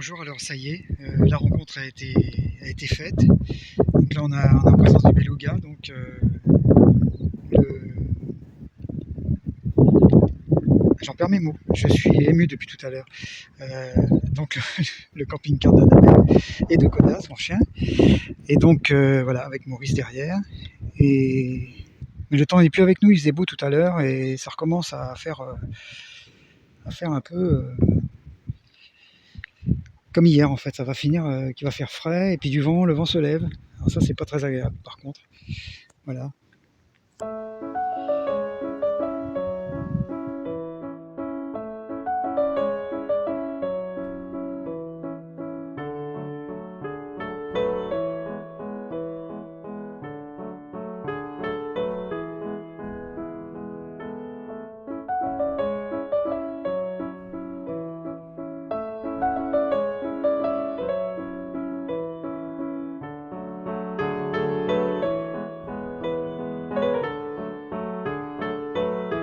bonjour, alors ça y est, la rencontre a été faite. Donc là on a en présence du beluga, donc le- j'en perds mes mots, je suis ému depuis tout à l'heure. Euh, donc le camping-car d'Annabelle et de Coda, son chien, et donc voilà, avec Maurice derrière. Et mais le temps n'est plus avec nous, il faisait beau tout à l'heure et ça recommence à faire un peu comme hier en fait, ça va finir qu'il va faire frais et puis du vent, le vent se lève. Alors ça c'est pas très agréable par contre. Voilà.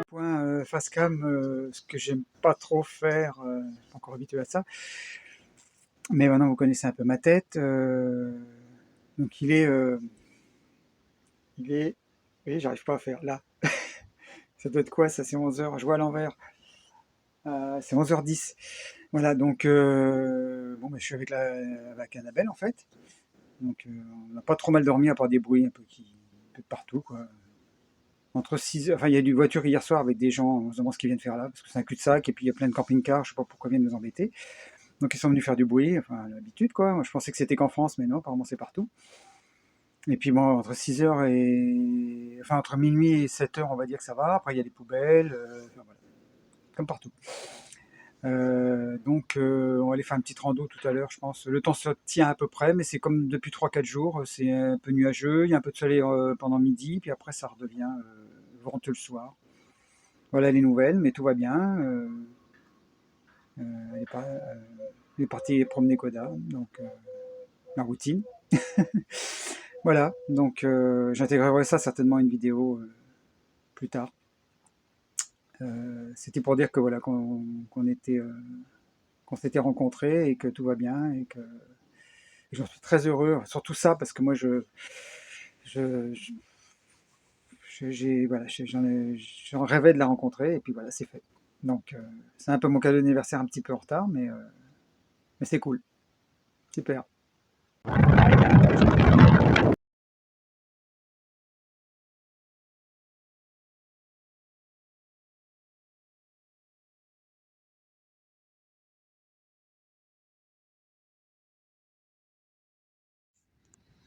Point face cam, ce que j'aime pas trop faire, je suis pas encore habitué à ça. Mais maintenant vous connaissez un peu ma tête. Donc il est, oui, j'arrive pas à faire là. Ça doit être quoi ça? C'est 11 h. Je vois à l'envers. C'est 11h10. Voilà, donc bon, bah, je suis avec Annabelle en fait. Donc on n'a pas trop mal dormi à part des bruits un peu de partout quoi. Entre 6 heures, enfin il y a une voiture hier soir avec des gens, on se demande ce qu'ils viennent faire là, parce que c'est un cul-de-sac et puis il y a plein de camping-cars, je sais pas pourquoi ils viennent nous embêter. Donc ils sont venus faire du bruit, enfin l'habitude quoi. Moi, je pensais que c'était qu'en France, mais non, apparemment c'est partout. Et puis bon, entre 6 heures et. Enfin entre minuit et 7 heures, on va dire que ça va. Après il y a des poubelles, enfin, voilà, comme partout. Donc on va aller faire une petite rando tout à l'heure, je pense. Le temps se tient à peu près, mais c'est comme depuis 3 4 jours, c'est un peu nuageux, il y a un peu de soleil pendant midi, puis après ça redevient venteux le soir. Voilà les nouvelles, mais tout va bien. Elle est, elle est partie promener Koda, donc la routine. Voilà, donc j'intégrerai ça certainement à une vidéo plus tard. C'était pour dire que voilà qu'on était qu'on s'était rencontrés et que tout va bien et que j'en suis très heureux. Surtout ça parce que moi je- voilà, j'en rêvais de la rencontrer et puis voilà c'est fait. Donc c'est un peu mon cadeau d'anniversaire un petit peu en retard, mais c'est cool, super.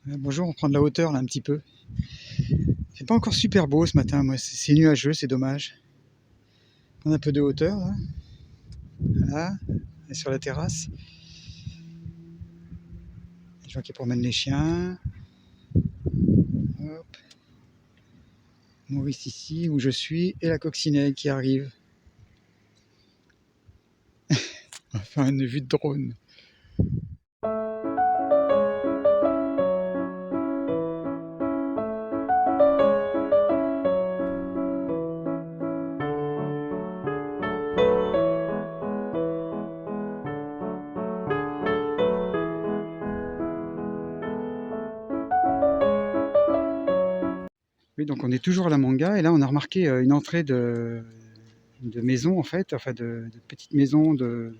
Bonjour, on prend de la hauteur là un petit peu. C'est pas encore super beau ce matin, moi c'est nuageux, c'est dommage. On a un peu de hauteur là, voilà, et sur la terrasse. Les gens qui promènent les chiens. Hop. Maurice ici où je suis et la coccinelle qui arrive. On va faire une vue de drone. Oui, donc on est toujours à la manga et là on a remarqué une entrée de maison en fait, enfin de petite maison de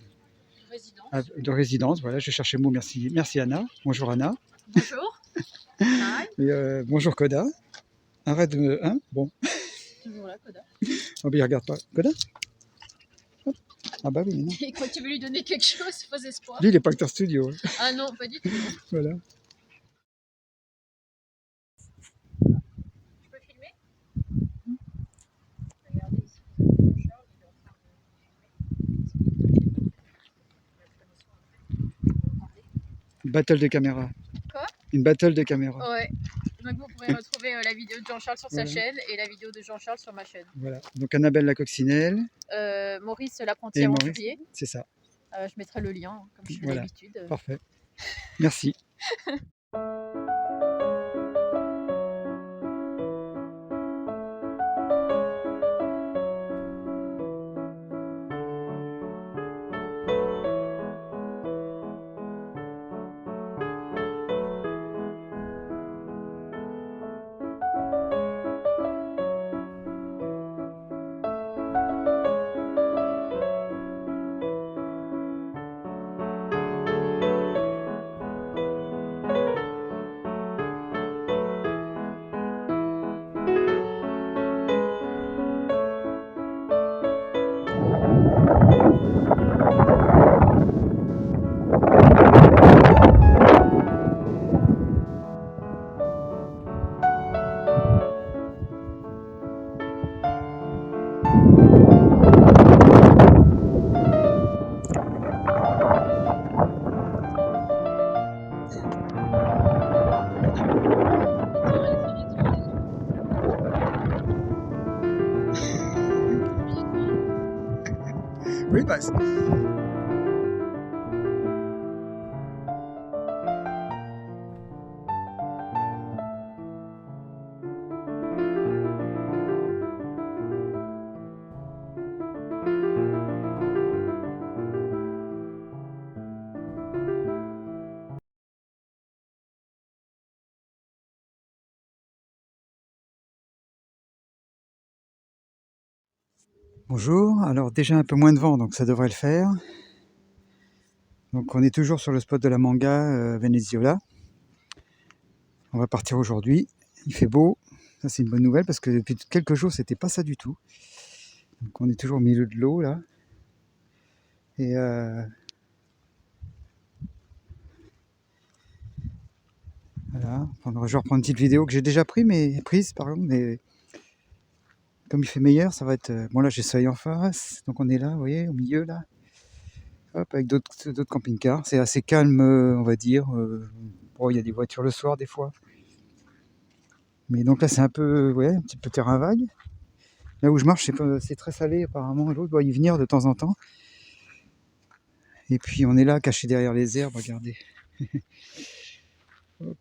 résidence. Voilà, je cherchais le mot, merci, merci Anna. Bonjour Anna. Bonjour. Hi. Et, bonjour Koda. Arrête de. Hein bon. Toujours là, Koda. Oh, ben, il regarde pas. Koda. Hop. Ah bah oui, mais non. Et quand tu veux lui donner quelque chose, faux espoir. Lui, il est pas acteur studio. Hein. Ah non, pas du tout. Voilà. Je peux filmer? Regardez ici, vous avez Jean-Charles, il est en train de Battle de caméra. Quoi? Une battle de caméra. Ouais. Donc vous pourrez retrouver la vidéo de Jean-Charles sur Voilà. sa chaîne et la vidéo de Jean-Charles sur ma chaîne. Voilà. Donc Annabelle la coccinelle. Maurice l'apprenti Et Maurice, aventurier. c'est ça. Je mettrai le lien, comme je fais Voilà. d'habitude. Parfait. Merci. Oui, passe. Bonjour, alors déjà un peu moins de vent, donc ça devrait le faire. Donc on est toujours sur le spot de la Manga Veneziola. On va partir aujourd'hui, il fait beau, ça c'est une bonne nouvelle parce que depuis quelques jours c'était pas ça du tout. Donc on est toujours au milieu de l'eau là. Et voilà, je vais reprendre une petite vidéo que j'ai déjà prise pardon, mais comme il fait meilleur, ça va être... Bon là j'ai Soleil en face, donc on est là, vous voyez, au milieu là. Hop, avec d'autres camping-cars. C'est assez calme, on va dire. Bon, il y a des voitures le soir des fois. Mais donc là c'est un peu, ouais, un petit peu terrain vague. Là où je marche, c'est très salé apparemment. L'eau doit y venir de temps en temps. Et puis on est là, caché derrière les herbes, regardez. Hop.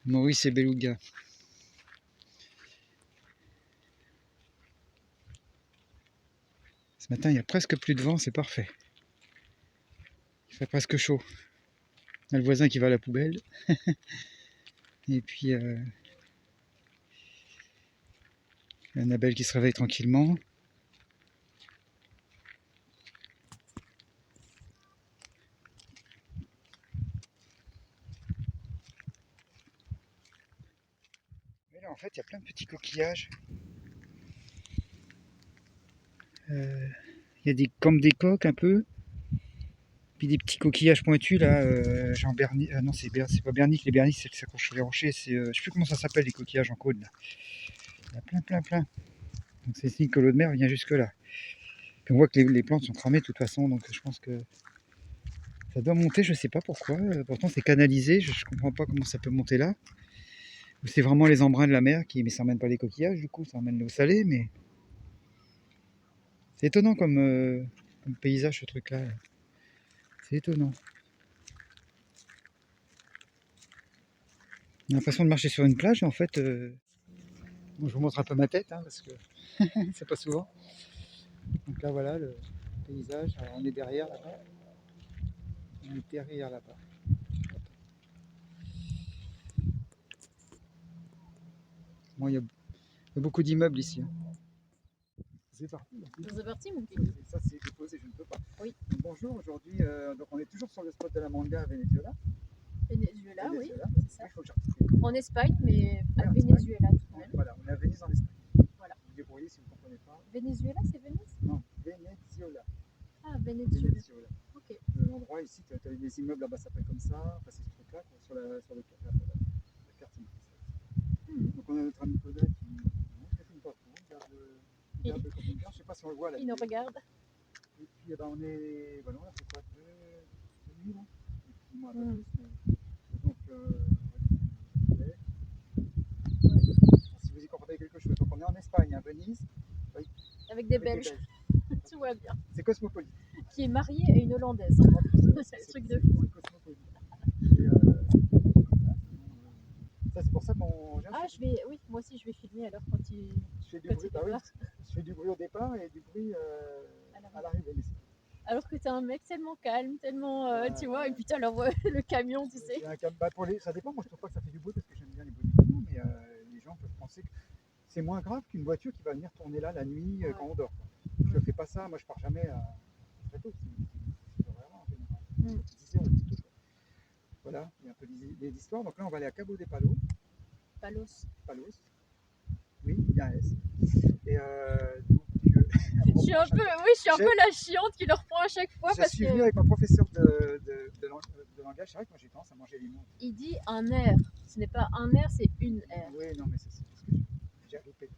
Maurice et Beluga. Ce matin, il y a presque plus de vent, c'est parfait. Il fait presque chaud. Il y a le voisin qui va à la poubelle. Et puis Annabelle qui se réveille tranquillement. Mais là, en fait, il y a plein de petits coquillages. Il y a comme des coques un peu. Puis des petits coquillages pointus là, genre non c'est pas bernique, les berniques c'est que ça accroche sur les rochers, je sais plus comment ça s'appelle les coquillages en cône là. Il y a plein. Donc c'est signe que l'eau de mer vient jusque là. Puis on voit que les plantes sont cramées de toute façon, donc je pense que ça doit monter, je sais pas pourquoi. Pourtant c'est canalisé, je comprends pas comment ça peut monter là. Ou c'est vraiment les embruns de la mer mais ça emmène pas les coquillages du coup, ça emmène l'eau salée, mais c'est étonnant comme paysage ce truc là. C'est étonnant. On a l'impression de marcher sur une plage et en fait bon, je vous montre un peu ma tête hein, parce que c'est pas souvent. Donc là voilà le paysage, alors, on est derrière là-bas. On est derrière là-bas. Bon, il y a beaucoup d'immeubles ici. Hein. C'est parti. C'est parti, mon petit. Ça c'est déposé, je ne peux pas. Oui. Donc, bonjour, aujourd'hui donc on est toujours sur le spot de la Manga à Venezuela. Venezuela, oui. C'est ça. En Espagne, mais à Ouais, Venezuela tout de même. Voilà, on est à Venise en Espagne. Voilà. Vous débrouillez si vous ne comprenez pas. Venezuela, c'est Venise? Non, Venezuela. Ah, Venezuela. Ok. L'endroit ici, tu as des immeubles là-bas, ça s'appelle comme ça. Enfin, c'est ce truc-là, sur la carte. Donc on a notre ami Koda qui ne filme pas trop, il regarde le camping-car, je ne sais pas si on le voit là. Il nous regarde. Et puis eh ben, on est, ben non, là c'est quoi, deux nuits là. Et puis moi un peu plus, mais... Donc ouais. Si vous y comprenez quelque chose, donc on est en Espagne, à Venise. Oui, avec des Belges. Tout va bien. C'est cosmopolite. Qui est marié à une Hollandaise. C'est le truc de fou. C'est cosmopolite. Et, ça c'est pour ça qu'on... Ah, oui, moi aussi je vais filmer alors quand il... Je fais du bruit, bah oui, je fais du bruit au départ et du bruit à l'arrivée. Alors que t'es un mec tellement calme, tellement, tu vois, et puis t'as le camion, tu sais. Bah ça dépend, moi je trouve pas que ça fait du bruit parce que j'aime bien les bruits du camion, mais les gens peuvent penser que c'est moins grave qu'une voiture qui va venir tourner là la nuit quand on dort. Je fais pas ça, moi je pars jamais très tôt, c'est vraiment en général. 10 heures ou plutôt. Voilà, il y a un peu des histoires. Donc là on va aller à Cabo de Palos. Palos. Oui, il y a un S. Et donc, je suis un peu la chiante qui le reprend à chaque fois. Je suis venu avec mon professeur de langage, c'est vrai que moi j'ai tendance à manger les mots. Il dit un air, ce n'est pas un air, c'est une air. Oui, non mais c'est ce que j'ai répété.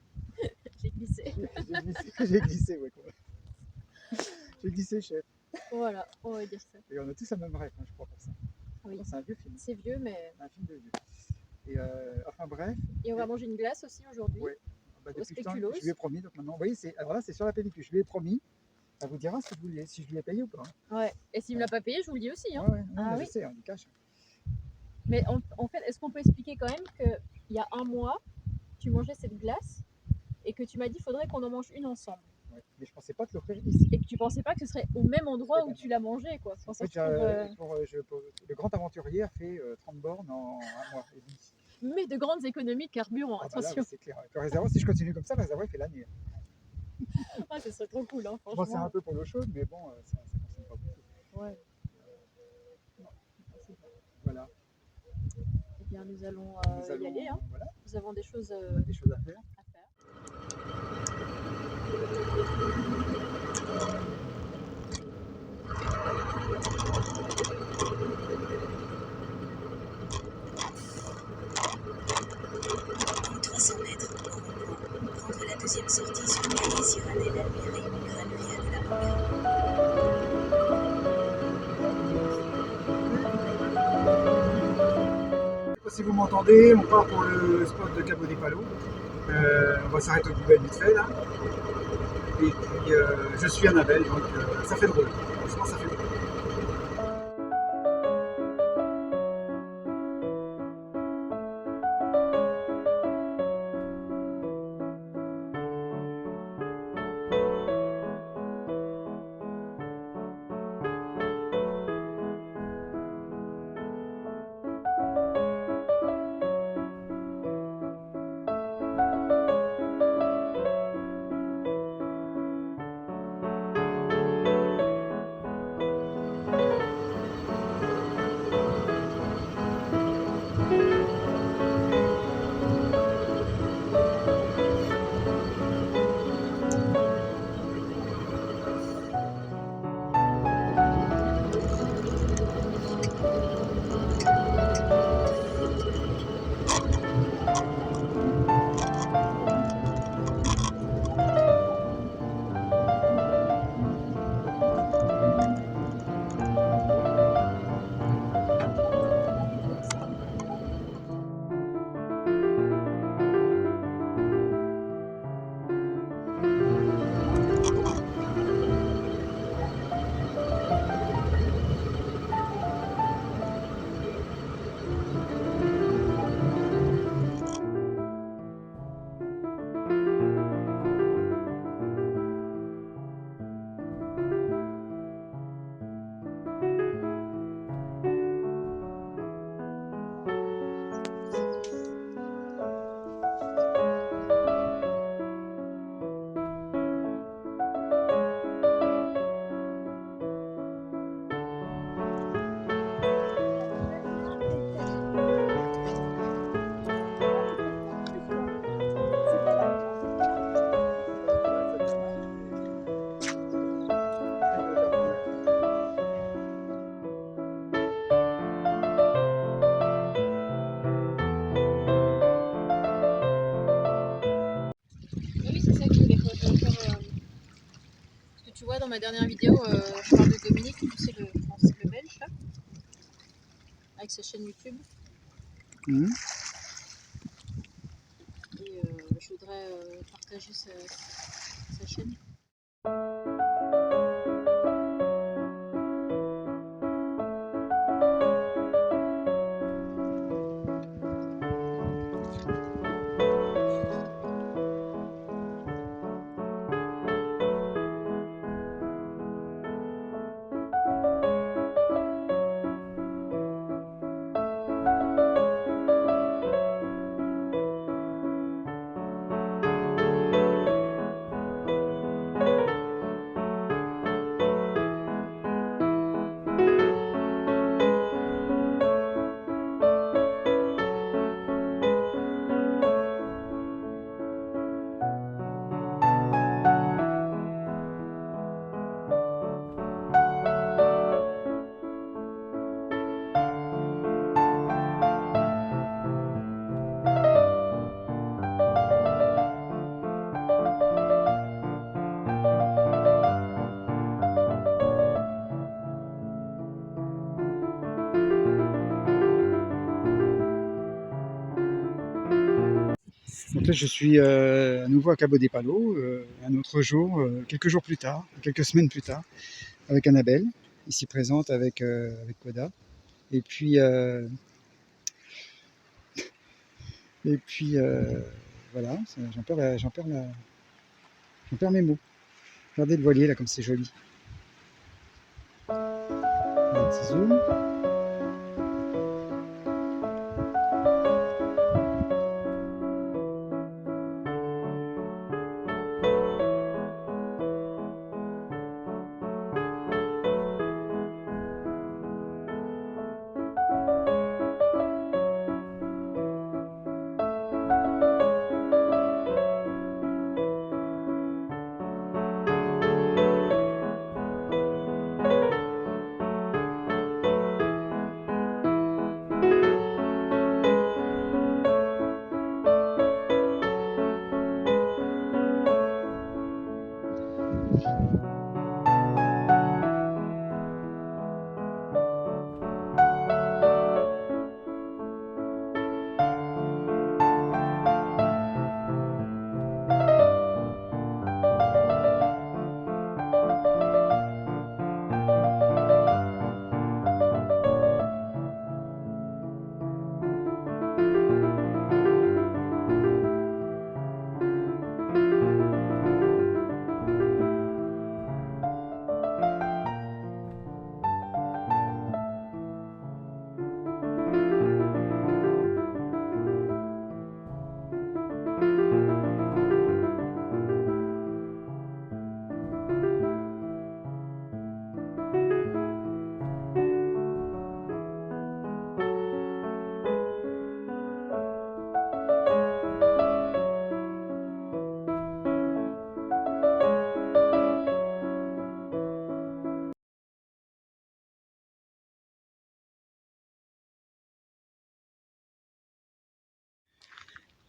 J'ai glissé. J'ai glissé, ouais. J'ai glissé, chef. Voilà, on va dire ça. Et on a tous un même rêve, hein, je crois, pour ça. Oui. C'est un vieux film. C'est vieux, mais... Un film de vieux. Et enfin bref. Et on va manger une glace aussi aujourd'hui. Ouais. Bah, au spéculoos. Je lui ai promis, donc maintenant, vous voyez, alors là c'est sur la pellicule, je lui ai promis, Elle vous dira si je lui ai payé ou pas. Ouais. Et s'il me l'a pas payé, je vous le dis aussi. Hein. Ouais, non, Ah mais oui. je sais, on dit cash. Mais en fait, est-ce qu'on peut expliquer quand même qu'il y a un mois, tu mangeais cette glace et que tu m'as dit qu'il faudrait qu'on en mange une ensemble. Ouais. Mais je pensais pas te l'offrir ici. Et que tu pensais pas que ce serait au même endroit Eh où ben tu l'as mangé, quoi. Enfin, En ça, fait, je trouve, le grand aventurier a fait 30 bornes en un mois et demi. Mais de grandes économies de carburant, Ah bah là, attention. c'est clair. Le réservoir, si je continue comme ça, le réservoir il fait l'année. Ah, ce serait trop cool, hein, Bon, c'est un franchement. peu pour l'eau chaude, mais bon, ça consomme pas beaucoup. Ouais. Non, c'est bon. Voilà. Eh bien, nous allons Nous y allons, aller. Hein. voilà, Nous avons des choses on a des choses à faire. à faire. Dans 300 mètres, au rond-point, prendre la deuxième sortie sur Calle Sierra del Almere, Granulia de la Première. Je sais pas si vous m'entendez, on part pour le spot de Cabo di Palo. On va s'arrêter au Google vite fait là. Et puis je suis Annabelle, donc ça fait drôle. Franchement, ça fait drôle. Oui, c'est ça que je voulais faire. Parce que tu vois, dans ma dernière vidéo, je parle de Dominique, tu sais, le belge, là, avec sa chaîne YouTube. Mmh. Et je voudrais partager sa chaîne. Donc là, je suis à nouveau à Cabo des Palos, un autre jour, quelques jours plus tard, quelques semaines plus tard, avec Annabelle, ici présente avec Koda. Et puis, voilà, j'en perds mes mots. Regardez le voilier là, comme c'est joli. Un petit zoom.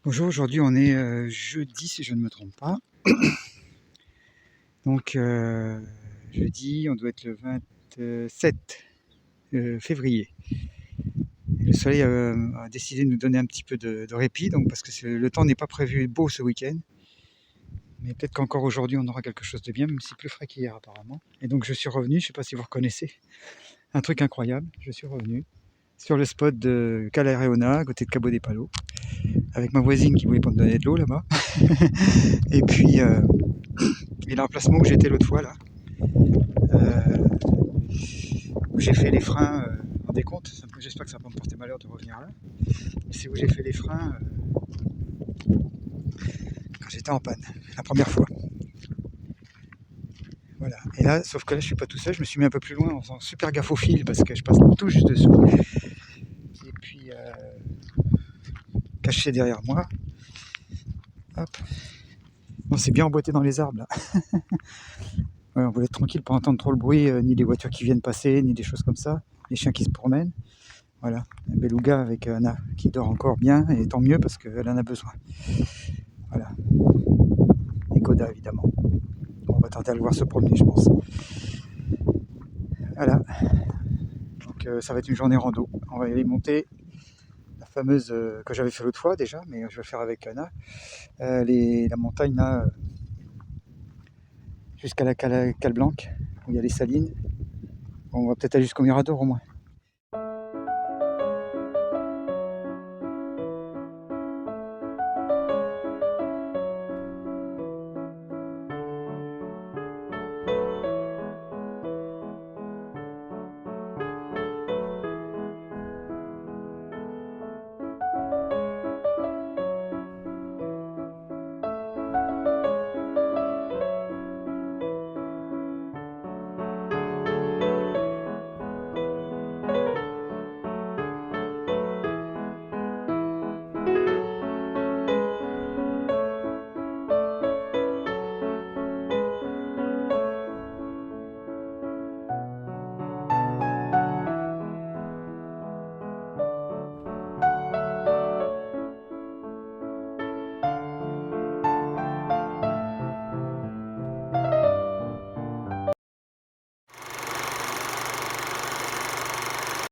Bonjour, aujourd'hui on est jeudi si je ne me trompe pas. Donc jeudi, on doit être le 27 février. Et le soleil a décidé de nous donner un petit peu de répit, donc parce que le temps n'est pas prévu beau ce week-end. Mais peut-être qu'encore aujourd'hui on aura quelque chose de bien, même si plus frais qu'hier apparemment. Et donc je suis revenu, je ne sais pas si vous reconnaissez, un truc incroyable, je suis revenu sur le spot de Cala Reona, à côté de Cabo des Palos, avec ma voisine qui voulait pas me donner de l'eau là-bas. Et puis et l'emplacement où j'étais l'autre fois là, où j'ai fait les freins en décompte, j'espère que ça va pas me porter malheur de revenir là, c'est où j'ai fait les freins quand j'étais en panne, la première fois. Voilà, et là, sauf que là je suis pas tout seul, je me suis mis un peu plus loin en faisant super gaffe au fil parce que je passe tout juste dessous. Et puis caché derrière moi, hop, bon, c'est bien emboîté dans les arbres là. Ouais, on voulait être tranquille, pas entendre trop le bruit, ni les voitures qui viennent passer, ni des choses comme ça, les chiens qui se promènent. Voilà, un beluga avec Anna qui dort encore bien, et tant mieux parce qu'elle en a besoin. Voilà. Et Koda évidemment. On va tarder à le voir se promener, je pense. Voilà. Donc ça va être une journée rando. On va aller monter la fameuse que j'avais fait l'autre fois déjà, mais je vais le faire avec Anna. La montagne là, jusqu'à la Cale Blanque, où il y a les salines. On va peut-être aller jusqu'au Mirador au moins.